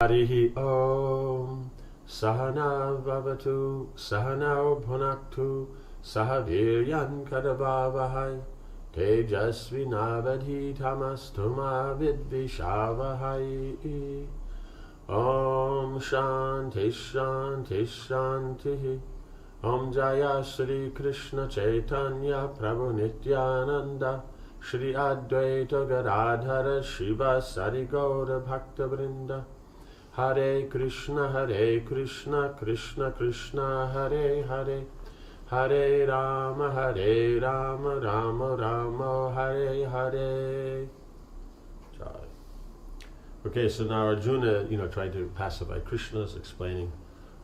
Harihi Om Sahana Vavatu Sahanao Bhunaktu Sahaviryan Kadavavahai Tejasvinavadhi Tamastuma Vidvishavahai. Om Shanti Shanti Shanti. Om Jaya Shri Krishna Chaitanya Prabhu Nityananda Shri Advaita Gadadhara Shiva Sari Gaura Bhakta Vrinda. Hare Krishna Krishna Krishna Hare Hare, Hare Rama Rama Rama Hare Hare. Okay, so now Arjuna, tried to pacify Krishna, is explaining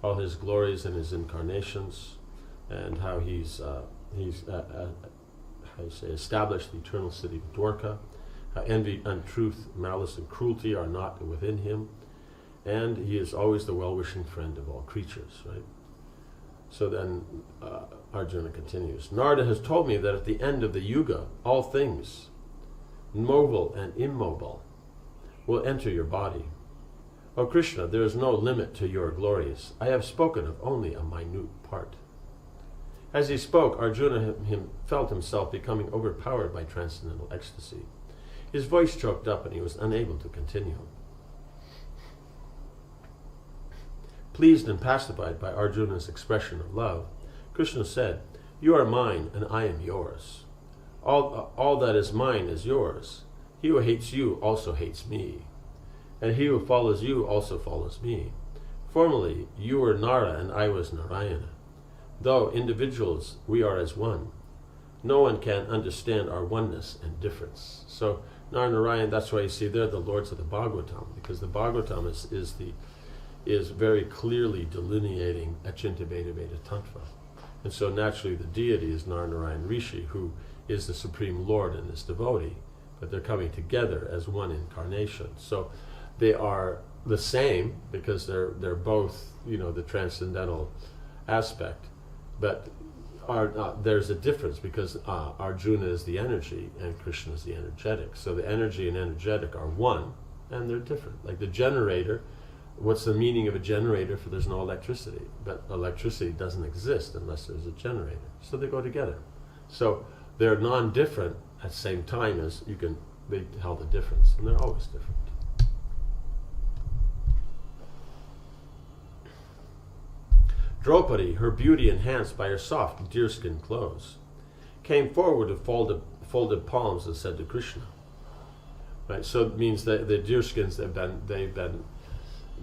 all his glories and his incarnations, and how he's established the eternal city of Dwarka, how envy, untruth, malice, and cruelty are not within him, and he is always the well-wishing friend of all creatures, right? So then Arjuna continues. Narada has told me that at the end of the Yuga, all things, mobile and immobile, will enter your body. O Krishna, there is no limit to your glories. I have spoken of only a minute part. As he spoke, Arjuna felt himself becoming overpowered by transcendental ecstasy. His voice choked up and he was unable to continue. Pleased and pacified by Arjuna's expression of love, Krishna said, "You are mine and I am yours. All that is mine is yours. He who hates you also hates me, and he who follows you also follows me. Formerly you were Nara and I was Narayana. Though individuals, we are as one. No one can understand our oneness and difference." So Nara and Narayan, that's why you see they're the lords of the Bhagavatam, because the Bhagavatam is very clearly delineating Achinta Veda Veda Tantra. And so naturally the deity is Narayan Rishi, who is the supreme lord and this devotee, but they're coming together as one incarnation. So they are the same because they're both, the transcendental aspect, but there's a difference because Arjuna is the energy and Krishna is the energetic. So the energy and energetic are one, and they're different. Like the generator, what's the meaning of a generator if there's no electricity? But electricity doesn't exist unless there's a generator. So they go together. So they're non-different at the same time as they tell the difference, and they're always different. Draupadi, her beauty enhanced by her soft deerskin clothes, came forward with folded palms and said to Krishna. Right, so it means that the deerskins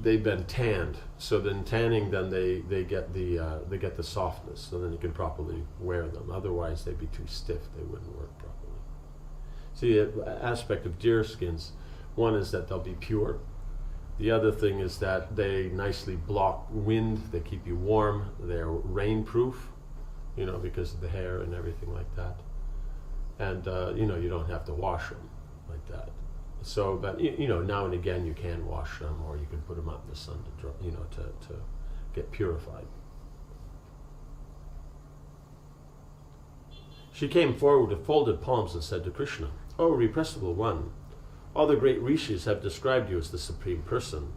they've been tanned. So then tanning, then they get the softness. So then you can properly wear them. Otherwise, they'd be too stiff. They wouldn't work properly. See, the aspect of deerskins, one is that they'll be pure. The other thing is that they nicely block wind. They keep you warm. They're rainproof, because of the hair and everything like that. And you don't have to wash them like that. So, but now and again you can wash them, or you can put them out in the sun to dry, to get purified. She came forward with folded palms and said to Krishna, "O repressible one, all the great rishis have described you as the supreme person.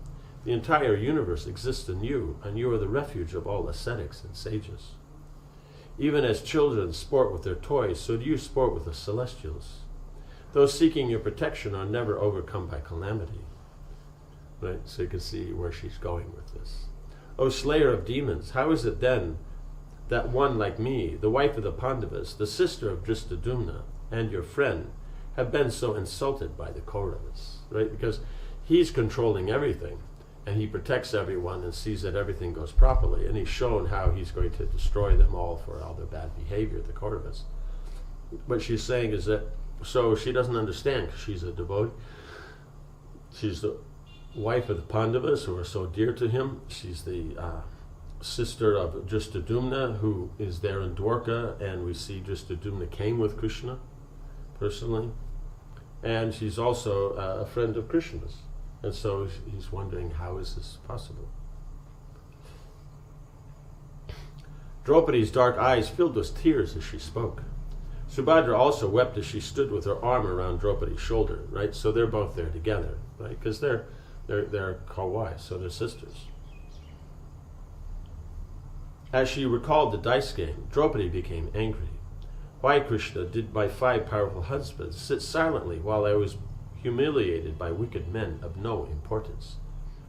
The entire universe exists in you, and you are the refuge of all ascetics and sages. Even as children sport with their toys, so do you sport with the celestials. Those seeking your protection are never overcome by calamity." Right? So you can see where she's going with this. "O slayer of demons, how is it then that one like me, the wife of the Pandavas, the sister of Dristadumna, and your friend, have been so insulted by the Kauravas?" Right? Because he's controlling everything, and he protects everyone and sees that everything goes properly, and he's shown how he's going to destroy them all for all their bad behavior, the Kauravas. What she's saying is that, so she doesn't understand because she's a devotee. She's the wife of the Pandavas who are so dear to him. She's the sister of Dristadumna, who is there in Dwarka, and we see Dristadumna came with Krishna personally. And she's also a friend of Krishna's. And so he's wondering, how is this possible? Draupadi's dark eyes filled with tears as she spoke. Subhadra also wept as she stood with her arm around Draupadi's shoulder, right? So they're both there together, right? Because they're They're called wives, so they're sisters. As she recalled the dice game, Draupadi became angry. Why, Krishna, did my 5 powerful husbands sit silently while I was humiliated by wicked men of no importance?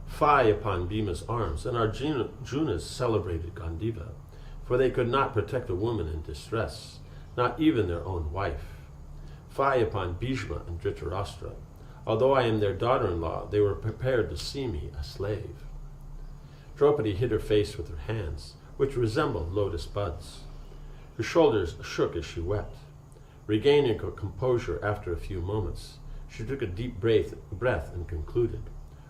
Fie upon Bhima's arms, and Arjuna's celebrated Gandiva, for they could not protect a woman in distress, not even their own wife. Fie upon Bhishma and Dhritarashtra. Although I am their daughter-in-law, they were prepared to see me a slave. Draupadi hid her face with her hands, which resembled lotus buds. Her shoulders shook as she wept. Regaining her composure after a few moments, she took a deep breath and concluded,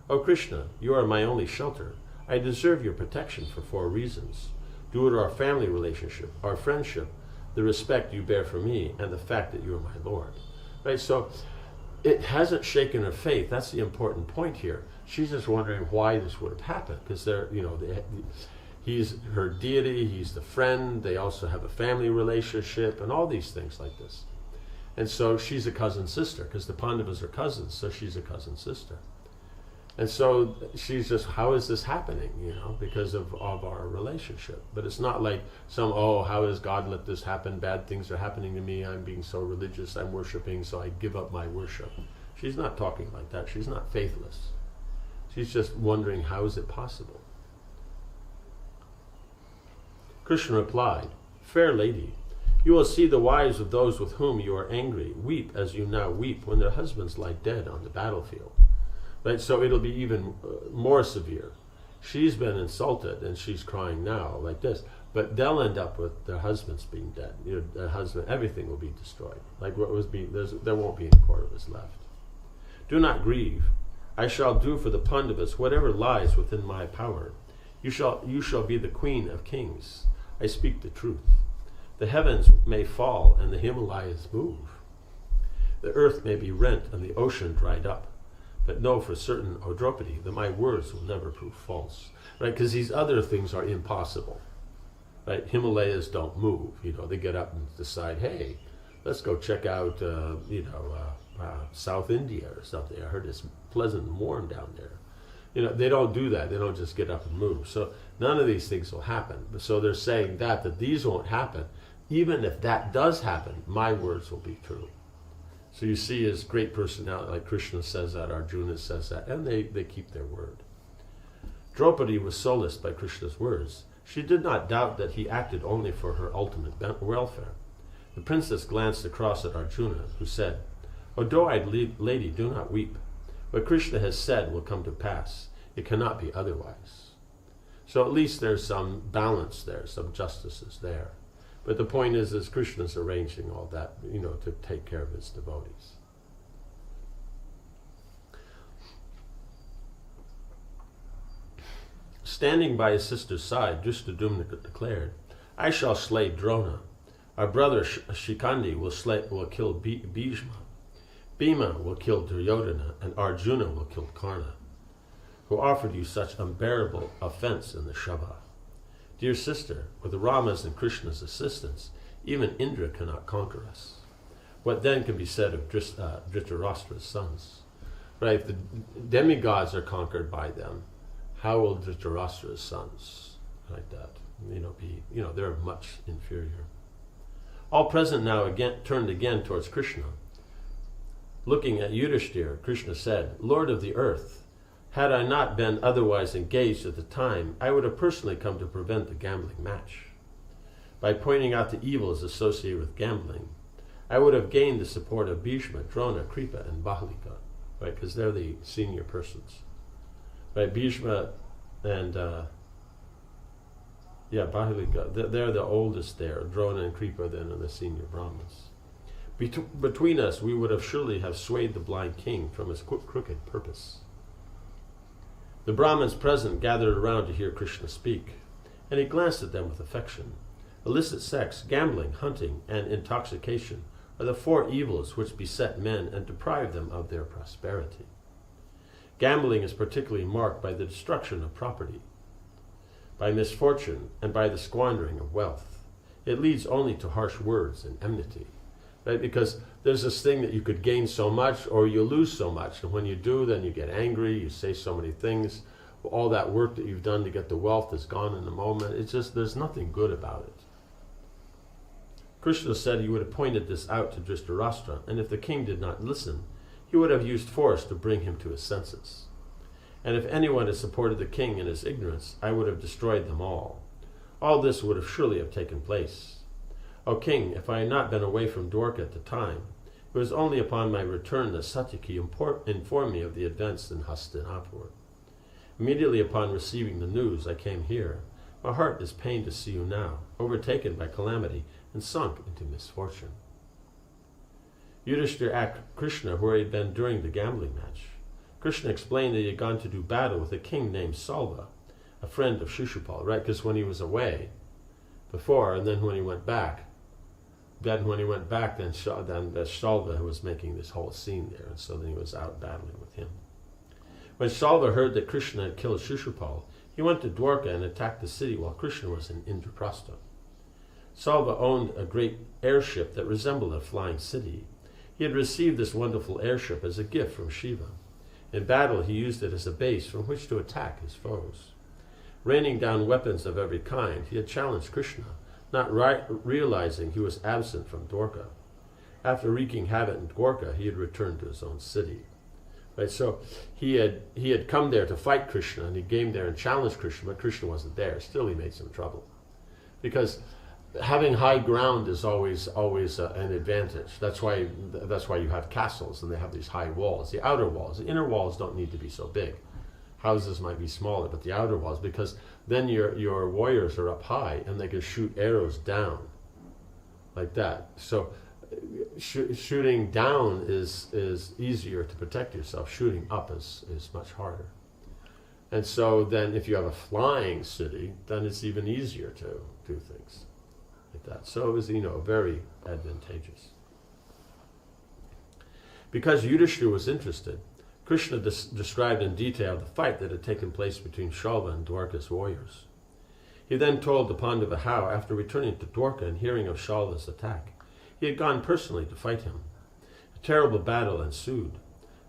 "O Krishna, you are my only shelter. I deserve your protection for 4 reasons. Due to our family relationship, our friendship, the respect you bear for me, and the fact that you are my Lord." Right? So it hasn't shaken her faith. That's the important point here. She's just wondering why this would have happened, because he's her deity, he's the friend, they also have a family relationship, and all these things like this. And so she's a cousin sister, because the Pandavas are cousins, so she's a cousin sister. And so she's just, how is this happening, because of our relationship? But it's not like how has God let this happen? Bad things are happening to me. I'm being so religious. I'm worshiping, so I give up my worship. She's not talking like that. She's not faithless. She's just wondering, how is it possible? Krishna replied, "Fair lady, you will see the wives of those with whom you are angry weep as you now weep when their husbands lie dead on the battlefield." Right? So it'll be even more severe. She's been insulted and she's crying now like this, but they'll end up with their husbands being dead. Their husband, everything will be destroyed. Like what was being, there won't be any Kauravas left. "Do not grieve. I shall do for the Pandavas whatever lies within my power. You shall be the queen of kings. I speak the truth. The heavens may fall and the Himalayas move. The earth may be rent and the ocean dried up. But know for certain, O Draupadi, that my words will never prove false." Right? Because these other things are impossible. Right? Himalayas don't move. They get up and decide, hey, let's go check out, South India or something. I heard it's pleasant and warm down there. They don't do that. They don't just get up and move. So none of these things will happen. So they're saying that these won't happen. Even if that does happen, my words will be true. So you see his great personality, like Krishna says that, Arjuna says that, and they keep their word. Draupadi was solaced by Krishna's words. She did not doubt that he acted only for her ultimate welfare. The princess glanced across at Arjuna, who said, "O doe-eyed lady, do not weep. What Krishna has said will come to pass. It cannot be otherwise." So at least there's some balance there, some justice is there. But the point is Krishna's arranging all that, to take care of his devotees. Standing by his sister's side, Drishtadyumna declared, "I shall slay Drona. Our brother Shikandi will kill Bhishma. Bhima will kill Duryodhana, and Arjuna will kill Karna, who offered you such unbearable offense in the Sabha. Dear sister, with Rama's and Krishna's assistance, even Indra cannot conquer us. What then can be said of Dhritarashtra's sons? Right? If the demigods are conquered by them, how will Dhritarashtra's sons, like that, be? They're much inferior. All present now turned again towards Krishna. Looking at Yudhishthira, Krishna said, "Lord of the earth, had I not been otherwise engaged at the time, I would have personally come to prevent the gambling match. By pointing out the evils associated with gambling, I would have gained the support of Bhishma, Drona, Kripa, and Bahlika," right? Because they're the senior persons. Right? Bhishma and Bahlika, they're the oldest there. Drona and Kripa then are the senior Brahmins. Between us, we would have surely have swayed the blind king from his crooked purpose. The Brahmins present gathered around to hear Krishna speak, and he glanced at them with affection. Illicit sex, gambling, hunting, and intoxication are the 4 evils which beset men and deprive them of their prosperity. Gambling is particularly marked by the destruction of property, by misfortune, and by the squandering of wealth. It leads only to harsh words and enmity. right? Because there's this thing that you could gain so much or you lose so much. And when you do, then you get angry, you say so many things. All that work that you've done to get the wealth is gone in a moment. It's just, there's nothing good about it. Krishna said he would have pointed this out to Dhritarashtra, and if the king did not listen, he would have used force to bring him to his senses. And if anyone had supported the king in his ignorance, I would have destroyed them all. All this would have surely have taken place. O king, if I had not been away from Dwarka at the time, it was only upon my return that Satyaki informed me of the events in Hastinapur. Immediately upon receiving the news, I came here. My heart is pained to see you now, overtaken by calamity and sunk into misfortune. Yudhishthira asked Krishna where he had been during the gambling match. Krishna explained that he had gone to do battle with a king named Salva, a friend of Shishupal, right? Because when he was away before, and then when he went back, then Salva was making this whole scene there, and so then he was out battling with him. When Salva heard that Krishna had killed Shishupal, he went to Dwarka and attacked the city while Krishna was in Indraprastha. Salva owned a great airship that resembled a flying city. He had received this wonderful airship as a gift from Shiva. In battle, he used it as a base from which to attack his foes. Raining down weapons of every kind, he had challenged Krishna, not realizing he was absent from Dwarka. After wreaking havoc in Dwarka, he had returned to his own city. Right, so he had come there to fight Krishna, and he came there and challenged Krishna, but Krishna wasn't there. Still, he made some trouble, because having high ground is always an advantage. That's why you have castles, and they have these high walls. The outer walls, the inner walls don't need to be so big. Houses might be smaller, but the outer walls, because then your warriors are up high and they can shoot arrows down like that. So shooting down is easier to protect yourself. Shooting up is much harder. And so then if you have a flying city, then it's even easier to do things like that. So it was, very advantageous. Because Yudhishthira was interested, Krishna described in detail the fight that had taken place between Shalva and Dwarka's warriors. He then told the Pandava how, after returning to Dwarka and hearing of Shalva's attack, he had gone personally to fight him. A terrible battle ensued.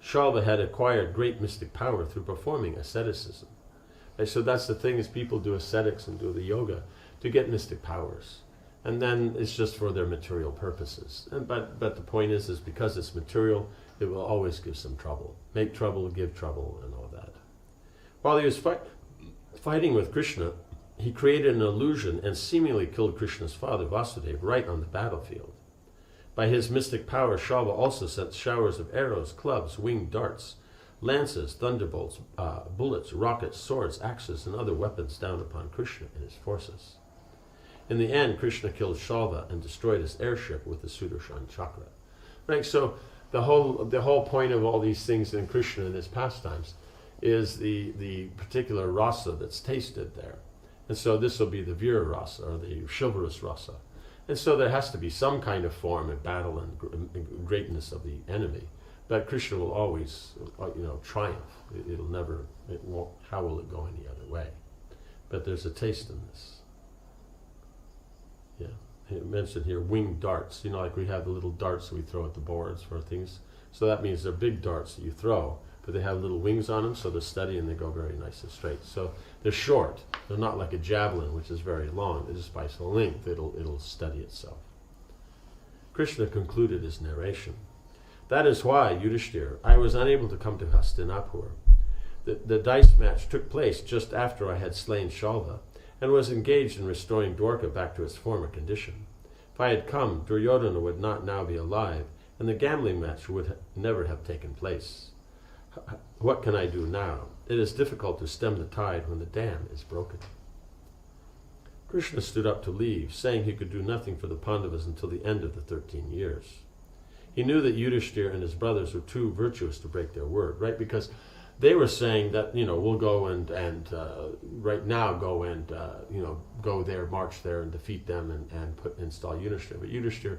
Shalva had acquired great mystic power through performing asceticism. And so that's the thing, is people do ascetics and do the yoga to get mystic powers. And then it's just for their material purposes. But the point is because it's material, it will always give some trouble. Make trouble, give trouble, and all that. While he was fighting with Krishna, he created an illusion and seemingly killed Krishna's father, Vasudeva, right on the battlefield. By his mystic power, Shalva also sent showers of arrows, clubs, winged darts, lances, thunderbolts, bullets, rockets, swords, axes, and other weapons down upon Krishna and his forces. In the end, Krishna killed Shalva and destroyed his airship with the Sudarshan chakra. Right, so the whole point of all these things in Krishna and his pastimes is the particular rasa that's tasted there. And so this will be the Vira rasa, or the chivalrous rasa. And so there has to be some kind of form in battle and greatness of the enemy. But Krishna will always, triumph. It won't, how will it go any other way? But there's a taste in this. Yeah. It mentioned here winged darts. Like we have the little darts that we throw at the boards for things. So that means they're big darts that you throw, but they have little wings on them, so they're steady and they go very nice and straight. So they're short. They're not like a javelin, which is very long. They're just by some length, it'll steady itself. Krishna concluded his narration. That is why, Yudhishthira, I was unable to come to Hastinapur. The dice match took place just after I had slain Shalva, and was engaged in restoring Dwarka back to its former condition. If I had come, Duryodhana would not now be alive, and the gambling match would never have taken place. What can I do now? It is difficult to stem the tide when the dam is broken. Krishna stood up to leave, saying he could do nothing for the Pandavas until the end of the 13 years. He knew that Yudhishthira and his brothers were too virtuous to break their word, right? Because they were saying that, we'll go and right now go and, go there, march there and defeat them and install Yudhishthira. But Yudhishthira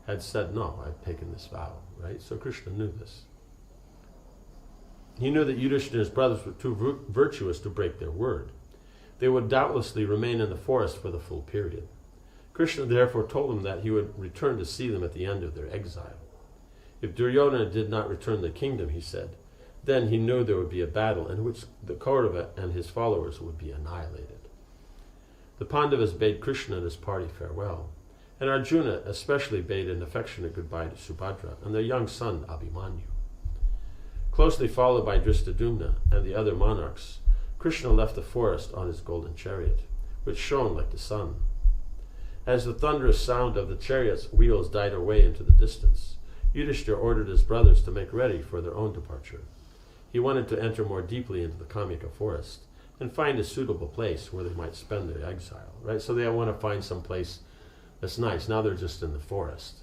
had said, no, I've taken this vow, right? So Krishna knew this. He knew that Yudhishthira and his brothers were too virtuous to break their word. They would doubtlessly remain in the forest for the full period. Krishna therefore told them that he would return to see them at the end of their exile. If Duryodhana did not return the kingdom, he said, then he knew there would be a battle in which the Kaurava and his followers would be annihilated. The Pandavas bade Krishna and his party farewell, and Arjuna especially bade an affectionate goodbye to Subhadra and their young son Abhimanyu. Closely followed by Drishtadyumna and the other monarchs, Krishna left the forest on his golden chariot, which shone like the sun. As the thunderous sound of the chariot's wheels died away into the distance, Yudhishthira ordered his brothers to make ready for their own departure. He wanted to enter more deeply into the Kamyaka forest and find a suitable place where they might spend their exile, right? So they want to find some place that's nice. Now they're just in the forest.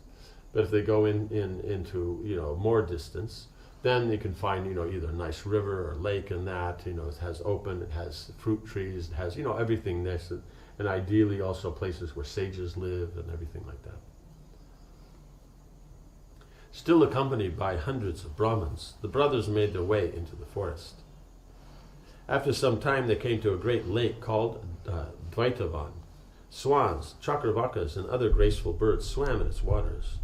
But if they go into more distance, then you can find, either a nice river or lake and that, it has open, it has fruit trees, it has, everything nice. And ideally also places where sages live and everything like that. Still accompanied by hundreds of Brahmins, the brothers made their way into the forest. After some time they came to a great lake called Dvaitavan. Swans, chakravakas, and other graceful birds swam in its waters,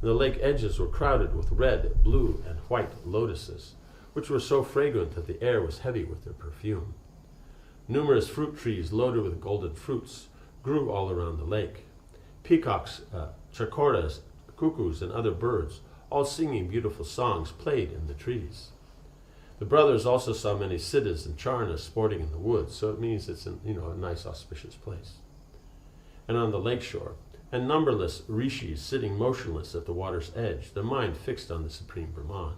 and the lake edges were crowded with red, blue, and white lotuses, which were so fragrant that the air was heavy with their perfume. Numerous fruit trees loaded with golden fruits grew all around the lake. Peacocks, chakoras, cuckoos, and other birds, all singing beautiful songs, played in the trees. The brothers also saw many siddhas and charnas sporting in the woods, so it means it's a nice auspicious place. And on the lakeshore, and numberless rishis sitting motionless at the water's edge, their mind fixed on the Supreme Brahman.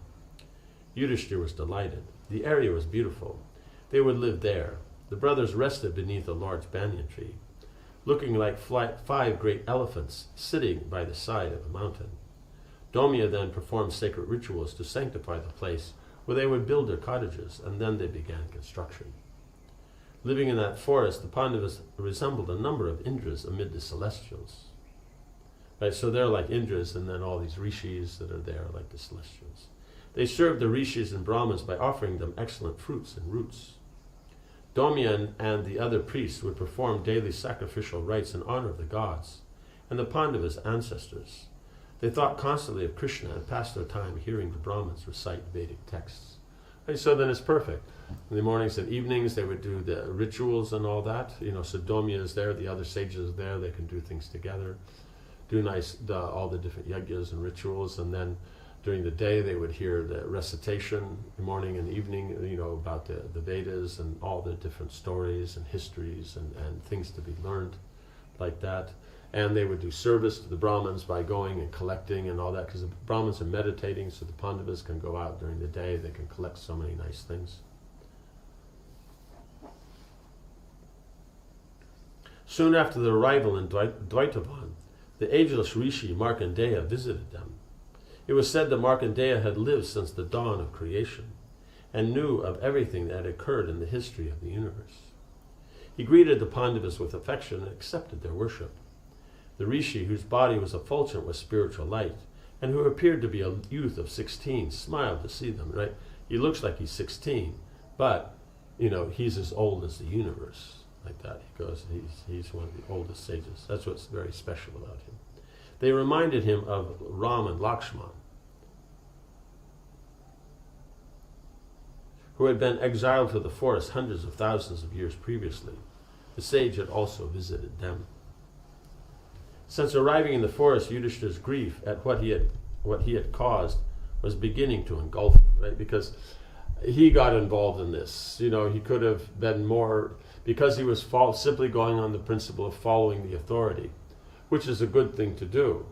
Yudhishthira was delighted. The area was beautiful. They would live there. The brothers rested beneath a large banyan tree, looking like 5 great elephants sitting by the side of a mountain. Domya then performed sacred rituals to sanctify the place where they would build their cottages, and then they began construction. Living in that forest, the Pandavas resembled a number of Indras amid the celestials. Right, so they're like Indras, and then all these rishis that are there like the celestials. They served the rishis and Brahmins by offering them excellent fruits and roots. Domya and the other priests would perform daily sacrificial rites in honor of the gods and the Pandavas' ancestors. They thought constantly of Krishna and passed their time hearing the Brahmins recite Vedic texts. And so then it's perfect. In the mornings and evenings they would do the rituals and all that. So Domya is there, the other sages are there, they can do things together, do all the different yagyas and rituals, and then during the day they would hear the recitation, morning and evening, about the Vedas and all the different stories and histories and things to be learned like that. And they would do service to the Brahmins by going and collecting and all that, because the Brahmins are meditating, so the Pandavas can go out during the day, they can collect so many nice things. Soon after their arrival in Dvaitavan, the ageless rishi Markandeya visited them. It was said that Markandeya had lived since the dawn of creation and knew of everything that had occurred in the history of the universe. He greeted the Pandavas with affection and accepted their worship. The rishi, whose body was effulgent with spiritual light, and who appeared to be a youth of 16, smiled to see them, right? He looks like he's 16, but, he's as old as the universe, like that. He goes, he's one of the oldest sages. That's what's very special about him. They reminded him of Ram and Lakshman, who had been exiled to the forest hundreds of thousands of years previously. The sage had also visited them. Since arriving in the forest, Yudhishthira's grief at what he had caused was beginning to engulf him, right? Because he got involved in this. He could have been more, because he was simply going on the principle of following the authority, which is a good thing to do.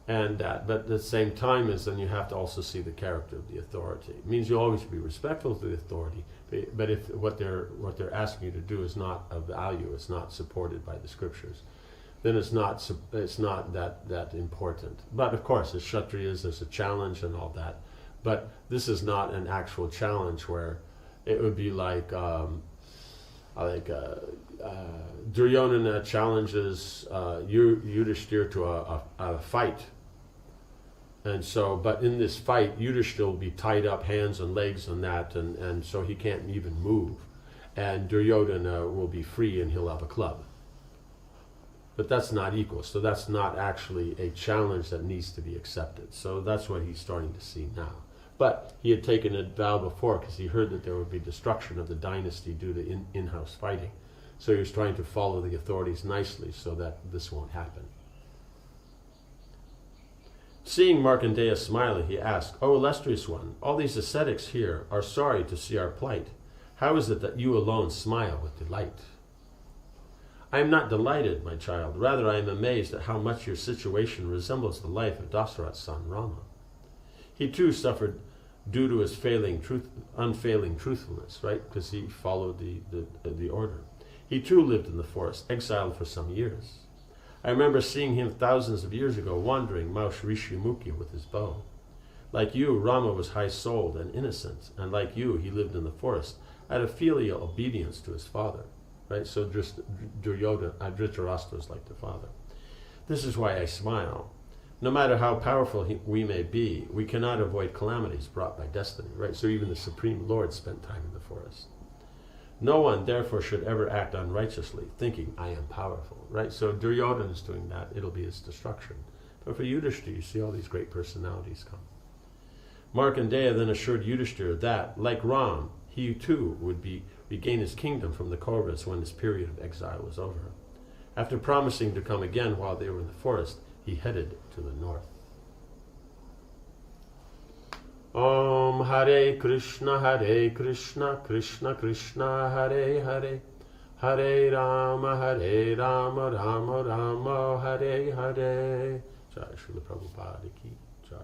But at the same time then you have to also see the character of the authority. It means you always be respectful to the authority, but if what they're asking you to do is not of value, it's not supported by the scriptures, then it's not that important. But of course, as Kshatriyas, there's a challenge and all that. But this is not an actual challenge where it would be like Duryodhana challenges Yudhishthira to a fight. And so, but in this fight, Yudhishthira will be tied up hands and legs and that, and so he can't even move. And Duryodhana will be free and he'll have a club. But that's not equal. So that's not actually a challenge that needs to be accepted. So that's what he's starting to see now. But he had taken a vow before because he heard that there would be destruction of the dynasty due to in-house fighting. So he was trying to follow the authorities nicely so that this won't happen. Seeing Markandeya smiling, he asked, "O illustrious one, all these ascetics here are sorry to see our plight. How is it that you alone smile with delight?" "I am not delighted, my child. Rather, I am amazed at how much your situation resembles the life of Dasarath's son Rama. He too suffered due to his unfailing truthfulness, right? Because he followed the order. He too lived in the forest, exiled for some years. I remember seeing him thousands of years ago wandering Maush Rishimukhi with his bow. Like you, Rama was high-souled and innocent, and like you, he lived in the forest, out of filial obedience to his father." Right? So Dhritarashtra is like the father. "This is why I smile. No matter how powerful we may be, we cannot avoid calamities brought by destiny." Right? So even the Supreme Lord spent time in the forest. "No one, therefore, should ever act unrighteously, thinking, 'I am powerful.'" Right? So Duryodhana is doing that. It'll be his destruction. But for Yudhishthira, you see all these great personalities come. Markandeya then assured Yudhishthira that, like Ram, he too would regain his kingdom from the Kauravas when his period of exile was over. After promising to come again while they were in the forest, he headed to the north. Om Hare Krishna, Krishna Krishna, Hare Hare, Hare Rama, Rama Rama, Hare Hare. Jai Srila Prabhupada ki Jai.